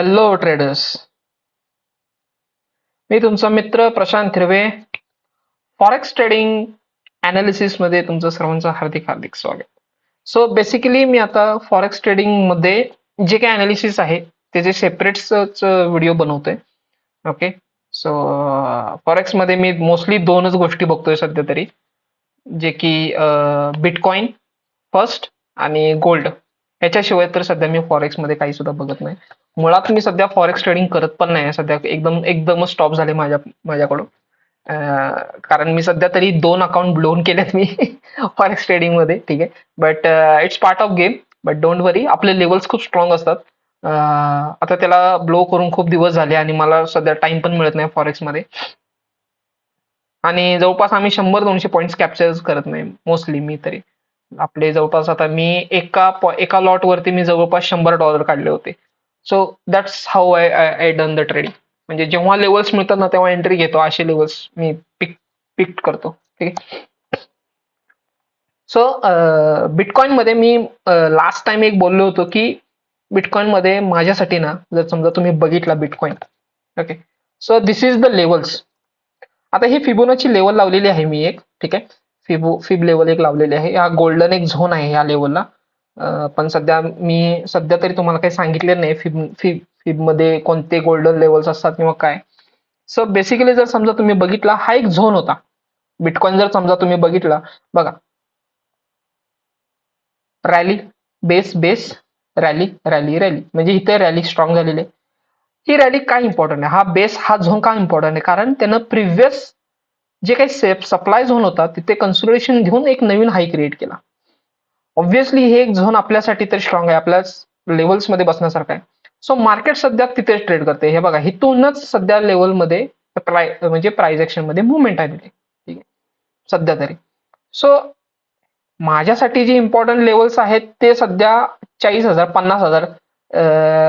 Hello traders. मी तुमचा मित्र प्रशांत हिरवे. Forex trading analysis मध्ये तुमचं सर्वांचं हार्दिक हार्दिक स्वागत. सो बेसिकली मी आता फॉरेक्स ट्रेडिंग मध्ये जे काही अनालिसिस आहे त्याचे सेपरेटच व्हिडिओ बनवतोय. ओके. सो फॉरेक्स मध्ये मी मोस्टली दोनच गोष्टी बघतोय सध्या तरी, जे की बिटकॉइन फर्स्ट आणि गोल्ड. याच्याशिवाय तर सध्या मी फॉरेक्स मध्ये काही सुद्धा बघत नाही. मुळात मी सध्या फॉरेक्स ट्रेडिंग करत पण नाही. सध्या एकदमच स्टॉप झाले माझ्याकडून. कारण मी सध्या तरी 2 अकाउंट ब्लोन केलेत मी फॉरेक्स ट्रेडिंग मध्ये. ठीक आहे, but it's part of game. But don't worry, आपले लेवल्स खूप स्ट्रॉंग असतात. आता त्याला ब्लो करून खूप दिवस झाले आणि मला सध्या टाइम पण मिळत नाही फॉरेक्स मध्ये. आणि जवळपास आम्ही 100-200 पॉईंट्स कॅप्चर करत नाही मोस्टली. मी तरी आपले जवळपास आता मी एका लॉट वरती मी जवळपास $100 काढले होते. So that's how I done the trading. म्हणजे जेव्हा लेवल्स मिळतात ना तेव्हा एंट्री घेतो, असे लेवल्स मी पिक करतो. ठीक आहे. सो बिटकॉइन मध्ये मी लास्ट टाइम एक बोललो होतो की बिटकॉइन मध्ये माझ्यासाठी ना, जर समजा तुम्ही बघितला bitcoin, okay, so this is the levels. आता ही फिबोनाची लेवल लावलेली आहे मी एक. ठीक आहे, फिब लेवल एक लावलेली आहे. हा गोल्डन एक झोन आहे या लेवलला. पण सध्या तरी तुम्हाला काही सांगितले नाही फिब मध्ये कोणते गोल्डन लेवल्स असतात किंवा काय. सो बेसिकली जर समजा तुम्ही बघितला, हा एक झोन होता बिटकॉइन. जर समजा तुम्ही बघितला, बघा, rally, base base, rally rally rally, म्हणजे इथे रॅली स्ट्रॉंग झालेली आहे. ही रॅली काय इम्पॉर्टंट आहे, हा बेस हा झोन का इम्पॉर्टंट आहे, कारण त्यानं प्रिव्हियस जे काही सप्लाय झोन होता तिथे कन्सोलिडेशन घेऊन एक नवीन हाय क्रिएट केला. ऑब्व्हियसली हे एक झोन आपल्यासाठी तर स्ट्रॉंग आहे, आपल्या लेवल्स मध्ये बसण्यासारखं आहे. सो मार्केट सध्या तिथेच ट्रेड करते. हे बघा, हिथूनच सध्या लेवलमध्ये म्हणजे प्राइस ऍक्शन मध्ये मुवमेंट आलेली आहे. ठीक आहे, सध्या तरी. सो माझ्यासाठी जे इम्पॉर्टंट लेवल्स आहेत ते सध्या 40,000 50,000.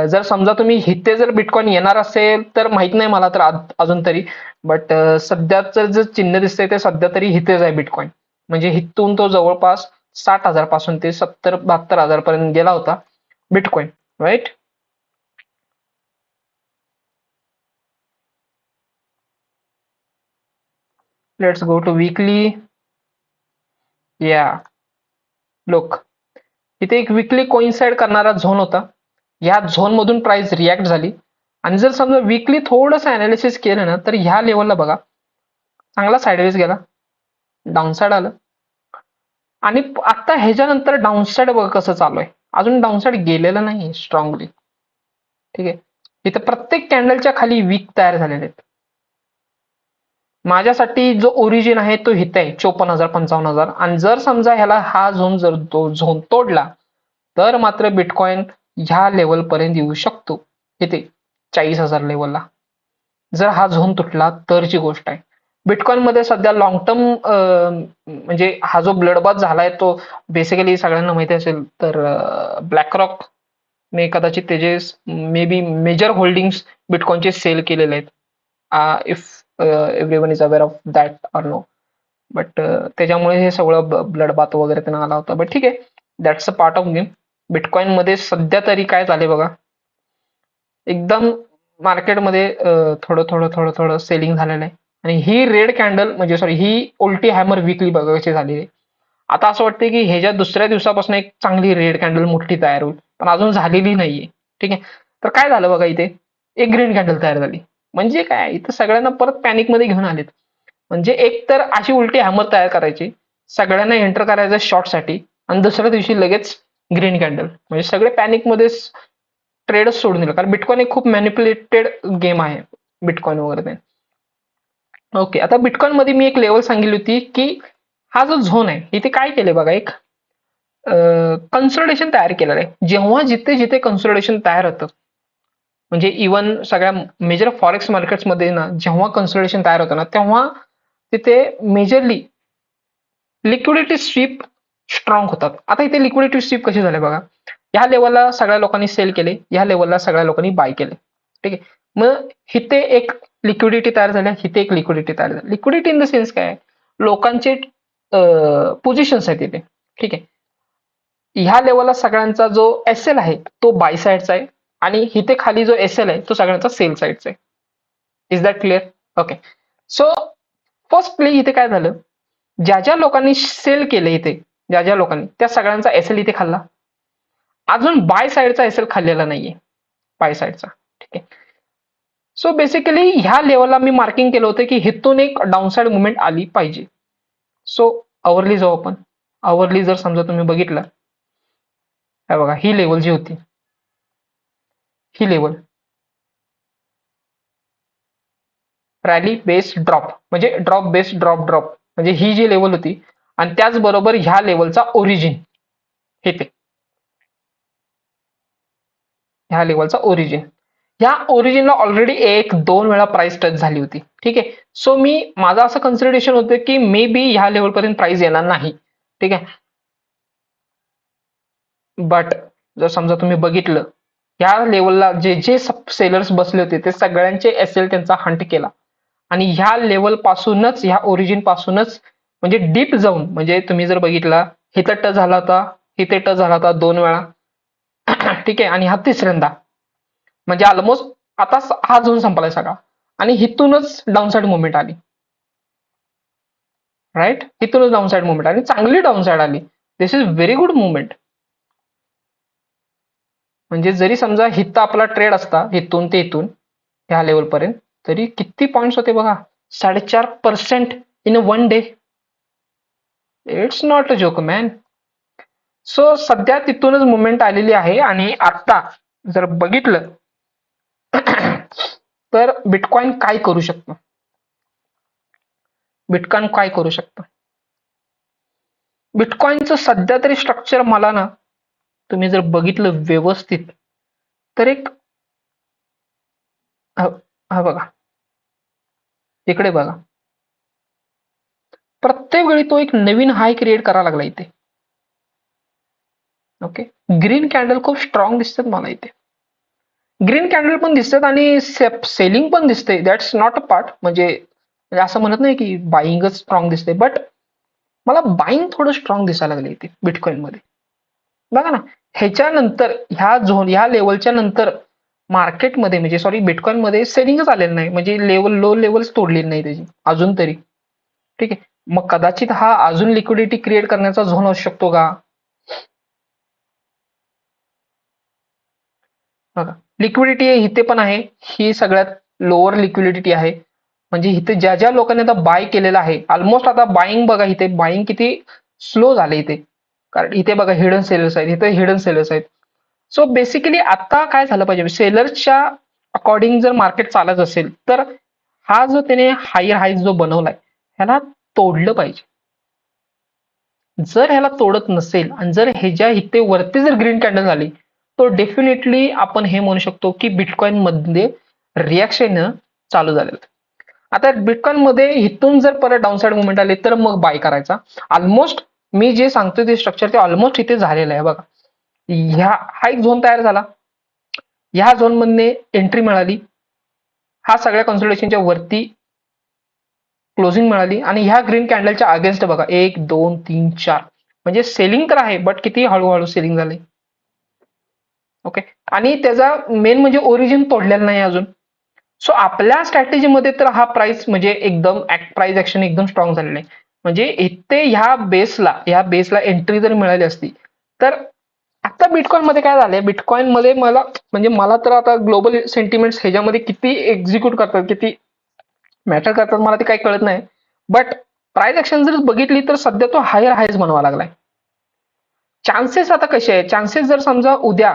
जर समजा तुम्ही हिते जर बिटकॉइन येणार असेल तर माहित नाही मला तर अजून तरी. बट सध्याचं जे चिन्ह दिसतंय ते सध्या तरी हितेच आहे बिटकॉइन. म्हणजे हिथून तो जवळपास 60,000 पासून ते 70-72,000 पर्यंत गेला होता bitcoin, right. Let's go to weekly. या लोक, इथे एक वीकली कोइन्साइड करणारा झोन होता. या झोन मधून प्राइस रिॲक्ट झाली. आणि जर समजा वीकली थोडंसं अनालिसिस केलं ना तर ह्या लेवलला बघा, चांगला साइडवेज गेला, डाऊनसाइड आलं. आणि आता ह्याच्यानंतर डाऊनसाइड बघा कसं चालू आहे. अजून डाऊनसाइड गेलेलं नाही स्ट्रॉंगली. ठीक आहे, इथं प्रत्येक कॅन्डलच्या खाली वीक तयार झालेले आहेत. माझ्यासाठी जो ओरिजिन आहे तो हित आहे 54,000 55,000. आणि जर समजा ह्याला हा झोन जर तो झोन तोडला तर मात्र बिटकॉइन ह्या लेवल पर्यंत येऊ शकतो, इथे 40,000 लेवलला. जर हा झोन तुटला तरची गोष्ट आहे. बिटकॉइन मध्ये सध्या लॉंग टर्म म्हणजे हा जो ब्लडबाथ झालाय तो बेसिकली सगळ्यांना माहिती असेल तर ब्लॅक रॉक ने कदाचित त्याचे मे बी मेजर होल्डिंग्स बिटकॉइनचे सेल केलेले आहेत. If everyone is aware of that or no. But त्याच्यामुळे हे सगळं ब्लडबाथ वगैरे त्यांना आला होता. बट ठीक आहे, that's a part of game. Bitcoin मध्ये सध्या तरी काय झाले बघा, एकदम मार्केटमध्ये थोडं थोडं थोडं थोडं सेलिंग झालेलं आहे. आणि ही रेड कॅन्डल म्हणजे सॉरी ही उलटी हॅमर वीकली बघा कशी झाली आहे. आता असं वाटतं की ह्याच्या दुसऱ्या दिवसापासून एक चांगली रेड कॅन्डल मोठी तयार होईल, पण अजून झालेली नाहीये. ठीक आहे, तर काय झालं बघा, इथे एक ग्रीन कॅन्डल तयार झाली. म्हणजे काय, इथं सगळ्यांना परत पॅनिक मध्ये घेऊन आलेत. म्हणजे एक तर अशी उलटी हॅमर तयार करायची, सगळ्यांना एंटर करायचं शॉर्टसाठी, आणि दुसऱ्या दिवशी लगेच ग्रीन कॅन्डल, म्हणजे सगळे पॅनिक मध्ये ट्रेडच सोडून दिलं. कारण बिटकॉइन एक खूप मॅनिप्युलेटेड गेम आहे बिटकॉइन वगैरे. ओके, आता बिटकॉइन मध्ये मी एक लेवल सांगितली होती की हा जो झोन आहे इथे काय केले बघा, एक कन्सोलिडेशन तयार केलेलं आहे. जेव्हा जिथे जिथे कन्सोलिडेशन तयार होतं, म्हणजे इव्हन सगळ्या मेजर फॉरेक्स मार्केट्समध्ये ना जेव्हा कन्सोलिडेशन तयार होतं ना तेव्हा तिथे मेजरली लिक्विडिटी स्वीप स्ट्रॉंग होतात. आता इथे लिक्विडिटी स्वीप कशी झाले बघा, ह्या लेवलला सगळ्या लोकांनी सेल केले, ह्या लेवलला सगळ्या लोकांनी बाय केले. ठीक आहे, मग इथे एक लिक्विडिटी तयार झाल्या, इथे एक लिक्विडिटी तयार झाली. लिक्विडिटी इन द सेन्स काय, लोकांचे पोझिशन्स आहेत इथे. ठीक आहे, ह्या लेवलला सगळ्यांचा जो एस एल आहे तो बाय साईडचा आहे, आणि इथे खाली जो एस एल आहे तो सगळ्यांचा सेल साईडचा आहे. Is that clear? Okay. So firstly इथे काय झालं, ज्या ज्या लोकांनी सेल केलं इथे, ज्या ज्या लोकांनी, त्या सगळ्यांचा एस एल इथे खाल्ला. अजून बाय साईडचा एस एल खाल्लेला नाहीये, बाय साईडचा. ठीक आहे. सो बेसिकली ह्या लेवलला मी मार्किंग केलं होतं की हिथून एक डाऊनसाइड मुवमेंट आली पाहिजे. सो आवरली जाऊ आपण. आवरली जर समजा तुम्ही बघितलं, हे बघा ही लेवल जी होती, ही लेवल रॅली बेस ड्रॉप, म्हणजे ड्रॉप बेस ड्रॉप ड्रॉप, म्हणजे ही जी लेवल होती. आणि त्याचबरोबर ह्या लेवलचा ओरिजिन, हे ते ह्या लेवलचा ओरिजिन, ह्या ओरिजिनला ऑलरेडी एक दोन वेळा प्राइस टच झाली होती. ठीक आहे. सो मी माझं असं कन्सिडरेशन होतं की मे बी ह्या लेवलपर्यंत प्राइस येणार नाही. ठीक आहे. बट जर समजा तुम्ही बघितलं, ह्या लेवलला जे जे सेलर्स बसले होते ते सगळ्यांचे एस एल त्यांचा हंट केला. आणि ह्या लेवल पासूनच, ह्या ओरिजिन पासूनच म्हणजे डीप जाऊन, म्हणजे तुम्ही जर बघितला, इथं टच झाला होता, इथे टच झाला होता दोन वेळा. ठीक आहे. आणि हा तिसऱ्यांदा, म्हणजे ऑलमोस्ट आता हा झोन संपलाय सगळा. आणि हिथूनच डाऊनसाइड मुवमेंट आली. राईट, हिथूनच डाऊनसाइड मुवमेंट आली, चांगली डाऊनसाइड आली. दिस इज व्हेरी गुड मुवमेंट. म्हणजे जरी समजा हिथं आपला ट्रेड असता, इथून ते इथून ह्या लेवल पर्यंत, तरी किती पॉइंट्स होते बघा, 4.5% in one day. It's not a joke man. So सध्या तिथूनच मुवमेंट आलेली आहे. आणि आता जर बघितलं तर बिटकॉइन काय करू शकतं, बिटकॉइन काय करू शकतं. बिटकॉइनचं सध्या तरी स्ट्रक्चर मला ना, तुम्ही जर बघितलं व्यवस्थित, तर एक हा बघा, इकडे बघा, प्रत्येक वेळी तो एक नवीन हाय क्रिएट करायला लागला इथे. ओके. ग्रीन कॅन्डल खूप स्ट्रॉंग दिसतात मला इथे, ग्रीन कॅन्डल पण दिसतात आणि सेलिंग पण दिसते. दॅट्स नॉट अ पार्ट, म्हणजे असं म्हणत नाही की बाईंगच स्ट्रॉंग दिसते, बट मला बाईंग थोडं स्ट्रॉंग दिसायला लागले इथे बिटकॉइन मध्ये. बघा ना, ह्याच्यानंतर ह्या झोन, ह्या लेवलच्या नंतर मार्केटमध्ये, म्हणजे सॉरी बिटकॉइन मध्ये सेलिंगच आलेलं नाही, म्हणजे लेवल, लो लेवल्स तोडलेली नाही त्याची अजून तरी. ठीक आहे. मग कदाचित हा अजून लिक्विडिटी क्रिएट करण्याचा झोन असू शकतो का? बघा, लिक्विडिटी इथे पण आहे, ही सगळ्यात लोअर लिक्विडिटी आहे. म्हणजे इथे ज्या ज्या लोकांनी आता बाय केलेलं आहे, ऑलमोस्ट आता बाईंग बघा, इथे बाईंग किती स्लो झाले इथे. कारण इथे बघा हिडन सेलर्स आहेत, इथे हिडन सेलर्स आहेत. सो बेसिकली आता काय झालं पाहिजे, सेलर्सच्या अकॉर्डिंग जर मार्केट चालत असेल, तर हा जो त्याने हायर हाय जो बनवलाय, ह्याला तोडलं पाहिजे. जर ह्याला तोडत नसेल आणि जर ह्याच्या इथे वरती जर ग्रीन कॅन्डल झाली, तो डेफिनेटली आपण हे म्हणू शकतो की बिटकॉइन मध्ये रिॲक्शन चालू झालेलं. आता बिटकॉइन मध्ये इथून जर परत डाऊनसाइड मुवमेंट आले तर मग बाय करायचा. ऑलमोस्ट मी जे सांगतोय ते स्ट्रक्चर ते ऑलमोस्ट इथे झालेलं आहे बघा. हा एक झोन तयार झाला, ह्या झोन मध्ये एंट्री मिळाली, हा सगळ्या कन्सोलिडेशनच्या वरती क्लोजिंग मिळाली. आणि ह्या ग्रीन कॅन्डलच्या अगेन्स्ट बघा, 1 2 3 4, म्हणजे सेलिंग तर आहे, बट किती हळूहळू सेलिंग झाले. ओके. आणि त्याचा मेन म्हणजे ओरिजिन तोडलेलं नाही अजून. सो आपल्या स्ट्रॅटेजीमध्ये तर हा प्राइस म्हणजे एकदम प्राइस ऍक्शन एकदम स्ट्रॉंग झालेला आहे. म्हणजे इथे ह्या बेसला एंट्री जर मिळाली असती, तर आता बिटकॉइन मध्ये काय झालंय, बिटकॉइन मध्ये मला तर आता ग्लोबल सेंटिमेंट्स ह्याच्यामध्ये किती एक्झिक्यूट करतात, किती मॅटर करतात, मला ते काही कळत नाही. बट प्राइस ऍक्शन जर बघितली तर सध्या तो हायर हायच बनवा लागलाय. चान्सेस आता कसे आहे, चान्सेस जर समजा उद्या,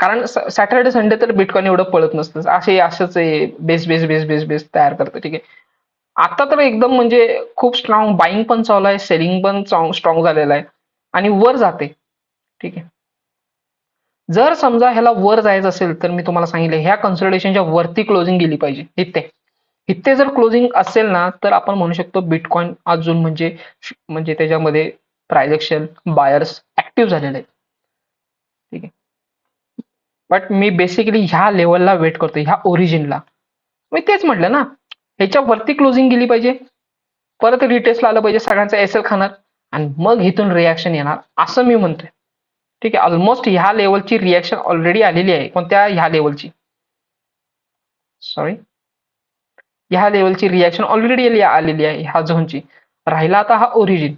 कारण सॅटर्डे संडे तर बिटकॉइन एवढं पळत नसतं, असंच base base base base base तयार करतं. ठीक आहे. आता तर एकदम म्हणजे खूप स्ट्रॉंग बाईंग पण चालू आहे, सेलिंग पण स्ट्रॉंग झालेलं आहे आणि वर जाते. ठीक आहे. जर समजा ह्याला वर जायचं असेल तर मी तुम्हाला सांगितलं, ह्या कन्सोलिडेशनच्या वरती क्लोजिंग गेली पाहिजे. इथे जर क्लोजिंग असेल ना, तर आपण म्हणू शकतो बिटकॉइन अजून म्हणजे त्याच्यामध्ये प्राइस ऍक्शन बायर्स ऍक्टिव्ह झालेले आहेत. ठीक आहे. बट मी बेसिकली ह्या लेवलला वेट करतो, ह्या ओरिजिनला. मी तेच म्हटलं ना, ह्याच्या वरती क्लोजिंग गेली पाहिजे, परत रिटेस्टला आलं पाहिजे, सगळ्यांचा एसएल खाणार, आणि मग इथून रिॲक्शन येणार असं मी म्हणतोय. ठीक आहे, ऑलमोस्ट ह्या लेवलची रिॲक्शन ऑलरेडी आलेली आहे. कोणत्या? ह्या लेवलची, सॉरी, ह्या लेवलची रिॲक्शन ऑलरेडी आलेली आहे ह्या झोनची. राहिला आता हा ओरिजिन.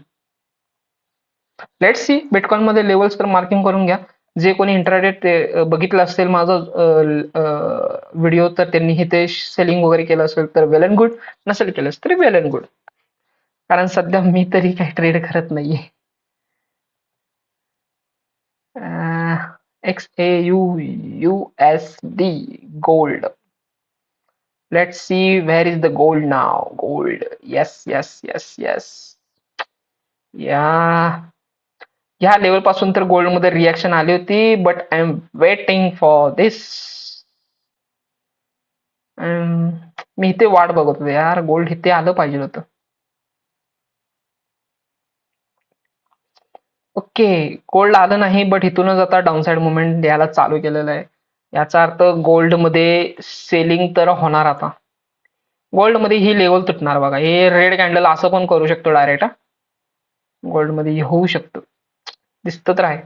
लेट्स सी बिटकॉइन मध्ये लेवल्स तर मार्किंग करून घ्या. जे कोणी इंटरनेट बघितलं असेल माझा व्हिडिओ, तर त्यांनी हे ते सेलिंग वगैरे केलं असेल तर वेल अँड गुड, नसेल केलं तरी वेल अँड गुड, कारण सध्या मी तरी काही ट्रेड करत नाहीये. XAUUSD gold. Let's see where is the gold now. Gold. Yes, yes, yes, yes. या ह्या लेवल पासून तर गोल्ड मध्ये रिॲक्शन आली होती, but I am waiting for this. मी इथे वाट बघत होते यार, गोल्ड इथे आलं पाहिजे होतं. ओके, गोल्ड आलं नाही, बट इथूनच आता डाऊनसाइड मुवमेंट द्यायला चालू केलेलं आहे. याचा अर्थ गोल्ड मध्ये सेलिंग तर होणार आता. गोल्ड मध्ये ही लेवल तुटणार बघा. हे रेड कॅन्डल असं पण करू शकतो डायरेक्ट. गोल्ड मध्ये होऊ शकतं, दिसतं तर आहे.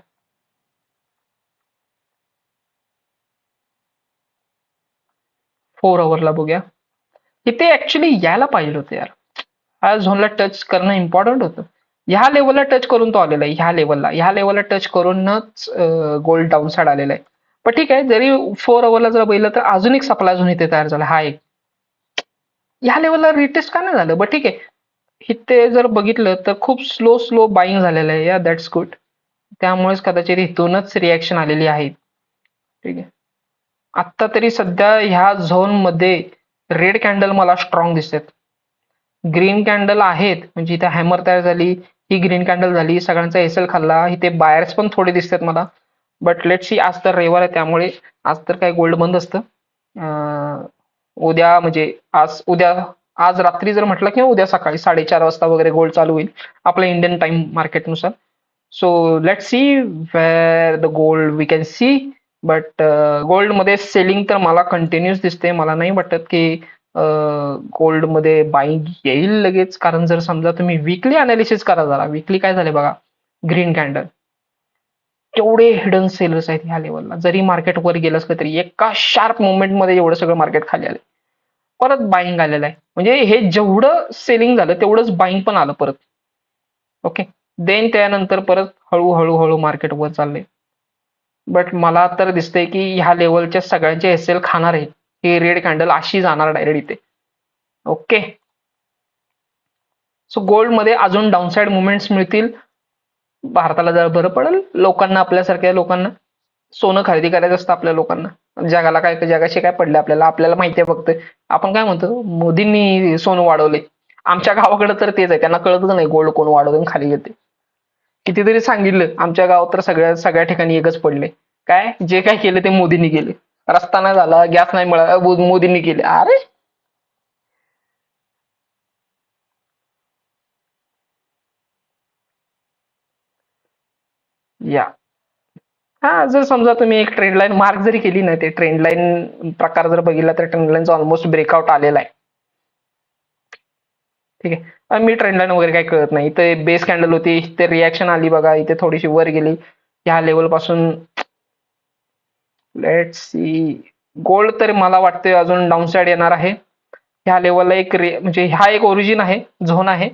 4 अवरला बघूया. इथे ऍक्च्युली यायला पाहिजे होतं यार. हा झोनला टच करणं इम्पॉर्टंट होतं. ह्या लेवलला टच करून तो आलेला आहे. ह्या लेवलला टच करूनच गोल्ड डाऊन साइड आलेला आहे. पण ठीक आहे, जरी 4 अवरला जर बघितलं तर अजून एक सप्लाय झोन इथे तयार झाला. हा एक ह्या लेवलला रिटेस्ट का नाही झालं, बट ठीक आहे. इथे जर बघितलं तर खूप स्लो स्लो बाईंग झालेलं आहे. या दॅट्स गुड. त्यामुळेच कदाचित इथूनच रिॲक्शन आलेली आहे. ठीक आहे, आत्ता तरी सध्या ह्या झोन मध्ये रेड कॅन्डल मला स्ट्रॉंग दिसतात. ग्रीन कॅन्डल आहेत, म्हणजे इथे हॅमर तयार झाली, ही ग्रीन कॅन्डल झाली, सगळ्यांचा एसएल खाल्ला. इथे बायर्स पण थोडे दिसतात मला. बट लेट सी, आज तर रविवार आहे त्यामुळे आज तर काय गोल्ड बंद असतं. उद्या म्हणजे आज रात्री जर म्हटलं किंवा उद्या सकाळी 4:30 वाजता वगैरे गोल्ड चालू होईल आपल्या इंडियन टाइम मार्केटनुसार. So let see where the gold we can see. But gold मध्ये सेलिंग तर मला कंटिन्यूस दिसते. मला नाही वाटत की गोल्ड मध्ये बाईंग येईल लगेच, कारण जर समजा तुम्ही वीकली अनालिसिस करा जरा. वीकली काय झाले बघा, ग्रीन कॅन्डल, केवढे हिडन सेलर्स आहेत ह्या लेवलला. जरी मार्केट वर गेलं असलं तरी एका शार्प मुवमेंट मध्ये एवढं सगळं मार्केट खाली आले. परत बाईंग आलेलं आहे, म्हणजे हे जेवढं सेलिंग झालं तेवढंच बाईंग पण आलं परत. ओके, देन त्यानंतर परत हळूहळू हळू मार्केट वर चाललंय. बट मला तर दिसतंय की ह्या लेवलच्या सगळ्यांचे एसएल खाणार आहे. ही रेड कॅन्डल अशी जाणार डायरेक्ट इथे. ओके, सो गोल्ड मध्ये अजून डाऊनसाइड मुवमेंट्स मिळतील. भारताला जरा बरं पडेल, लोकांना, आपल्यासारख्या लोकांना. सोनं खरेदी करायचं असतं आपल्या लोकांना. जगाला काय, जगाशी काय पडले आपल्याला, आपल्याला माहिती आहे फक्त. आपण काय म्हणतो, मोदींनी सोनं वाढवले. आमच्या गावाकडे तर तेच आहे, त्यांना कळतच नाही गोल्ड कोण वाढवलं आणि खाली येते. कितीतरी सांगितलं, आमच्या गावात तर सगळ्या सगळ्या ठिकाणी एकच पडले. काय जे काय केलं ते मोदींनी केले. रस्ता नाही झाला, गॅस नाही मिळाला, मोदींनी केले. अरे या, हा, जर समजा तुम्ही एक ट्रेंड लाईन मार्क जरी केली ना, ते ट्रेंड लाईन प्रकार जर बघितला तर ट्रेंड लाईनचा ऑलमोस्ट ब्रेकआउट आलेला आहे. ठीक आहे, मी ट्रेंड लाईन वगैरे काही कळत नाही. इथे बेस कॅन्डल होती, ते रिॲक्शन आली बघा, इथे थोडीशी वर गेली. ह्या लेवल पासून लेट्स सी, गोल्ड तर मला वाटतं अजून डाऊन साइड येणार आहे. ह्या लेवलला एक म्हणजे हा एक ओरिजिन आहे, झोन आहे.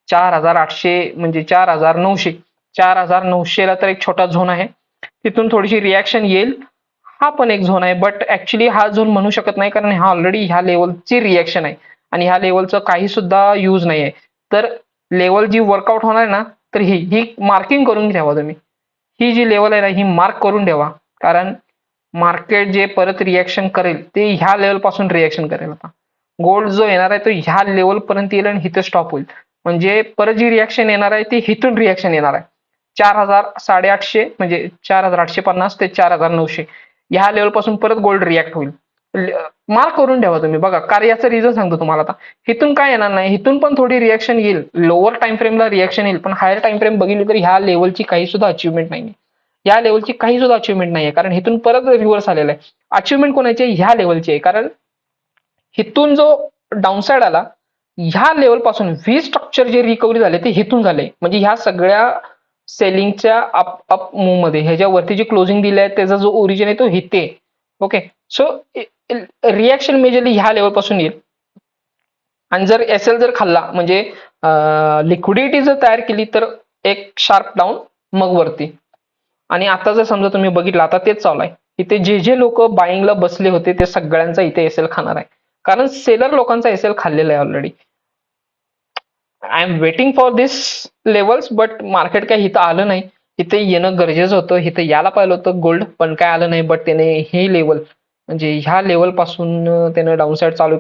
4,800 म्हणजे 4,900, 4,900 ला तर एक छोटा झोन आहे. तिथून थोडीशी रिॲक्शन येईल. हा पण एक झोन आहे, बट ऍक्च्युली हा झोन म्हणू शकत नाही, कारण हा ऑलरेडी ह्या लेवलची रिॲक्शन आहे आणि ह्या लेवलचं काही सुद्धा यूज नाही आहे. तर लेवल जी वर्कआउट होणार आहे ना, तर ही मार्किंग करून ठेवा तुम्ही. ही जी लेवल आहे ना, ही मार्क करून ठेवा, कारण मार्केट जे परत रिॲक्शन करेल ते ह्या लेवल पासून रिॲक्शन करेल. आता गोल्ड जो येणार आहे तो ह्या लेवल पर्यंत येईल आणि इथे स्टॉप होईल. म्हणजे परत जी रिॲक्शन येणार आहे ती हिथून रिॲक्शन येणार आहे. 4,000, 850 म्हणजे 4,850 ते 4,900 ह्या लेवल पासून परत गोल्ड रिॲक्ट होईल. मार्क करून ठेवा तुम्ही. बघा, कार्याचं रिझन सांगतो तुम्हाला. आता इथून काय येणार नाही, इथून पण थोडी रिॲक्शन येईल, लोअर टाइम फ्रेमला रिॲक्शन येईल, पण हायर टाइम फ्रेम बघितली तर ह्या लेवलची काही सुद्धा अचिव्हमेंट नाही. या लेवलची काही सुद्धा अचिव्हमेंट नाहीये, कारण इथून परत रिव्हर्स आलेला आहे. अचिव्हमेंट कोणाची आहे? ह्या लेवलची आहे, कारण इथून जो डाऊनसाइड आला ह्या लेवल पासून व्ही स्ट्रक्चर जे रिकव्हरी झाले ते हिथून झाले. म्हणजे ह्या सगळ्या सेलिंगच्या अप मूव्ह मध्ये ह्याच्यावरती जी क्लोजिंग दिली आहे त्याचा जो ओरिजिन आहे तो इथे. ओके, सो रिॲक्शन मेजरली ह्या लेवल पासून येईल. आणि जर एसएल जर खाल्ला म्हणजे लिक्विडिटी जर तयार केली तर एक शार्प डाऊन मग वरती. आणि आता जर समजा तुम्ही बघितलं आता तेच चालू आहे. इथे जे लोक बाईंगला बसले होते ते सगळ्यांचा इथे एसएल खाणार आहे, कारण सेलर लोकांचा एसएल खाल्लेला आहे already. I am waiting for this levels, but market काय इथं आलं नाही. इथे येणं गरजेचं होतं, इथे यायला पाहिलं होतं गोल्ड, पण काय आलं नाही. बट त्याने हे लेवल म्हणजे ह्या लेवल पासून त्यानं डाऊनसाईड चालू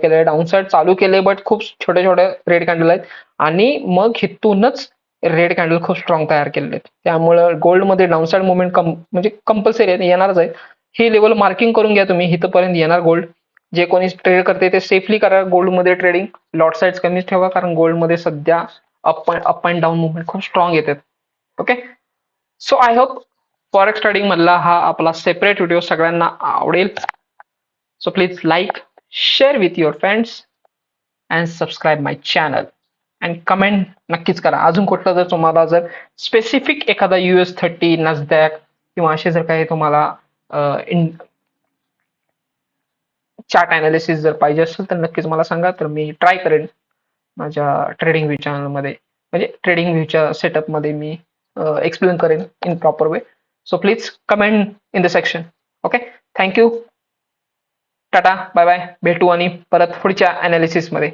केलंय, बट खूप छोटे छोटे रेड कॅन्डल आहेत. आणि मग हिथूनच रेड कॅन्डल खूप स्ट्रॉंग तयार केलेले आहेत. त्यामुळं गोल्डमध्ये डाऊनसाईड मुवमेंट म्हणजे कंपल्सरी येणारच आहे. ही लेवल मार्किंग करून घ्या तुम्ही, इथपर्यंत येणार गोल्ड. जे कोणी ट्रेड करते ते सेफली करा गोल्डमध्ये ट्रेडिंग. लॉट साईज कमीच ठेवा, कारण गोल्डमध्ये सध्या अप अँड डाऊन मुवमेंट खूप स्ट्रॉंग येतात. Okay, so I hope forex trading मधला हा आपला सेपरेट व्हिडिओ सगळ्यांना आवडेल. So please like, share with your friends and subscribe my channel and comment नक्कीच करा. अजून कुठलं जर तुम्हाला जर स्पेसिफिक एखादा US30 नॅसडॅक किंवा असे जर काही तुम्हाला चार्ट अनालिसिस जर पाहिजे असेल तर नक्कीच मला सांगा, तर मी ट्राय करेन माझ्या ट्रेडिंग व्ह्यू चॅनलमध्ये, म्हणजे ट्रेडिंग व्ह्यूच्या सेटअपमध्ये मी एक्सप्लेन करेन in proper way. So please comment in the section. Okay, thank you, tata, bye bye. भेटू आणि परत पुढच्या अनालिसिसमध्ये.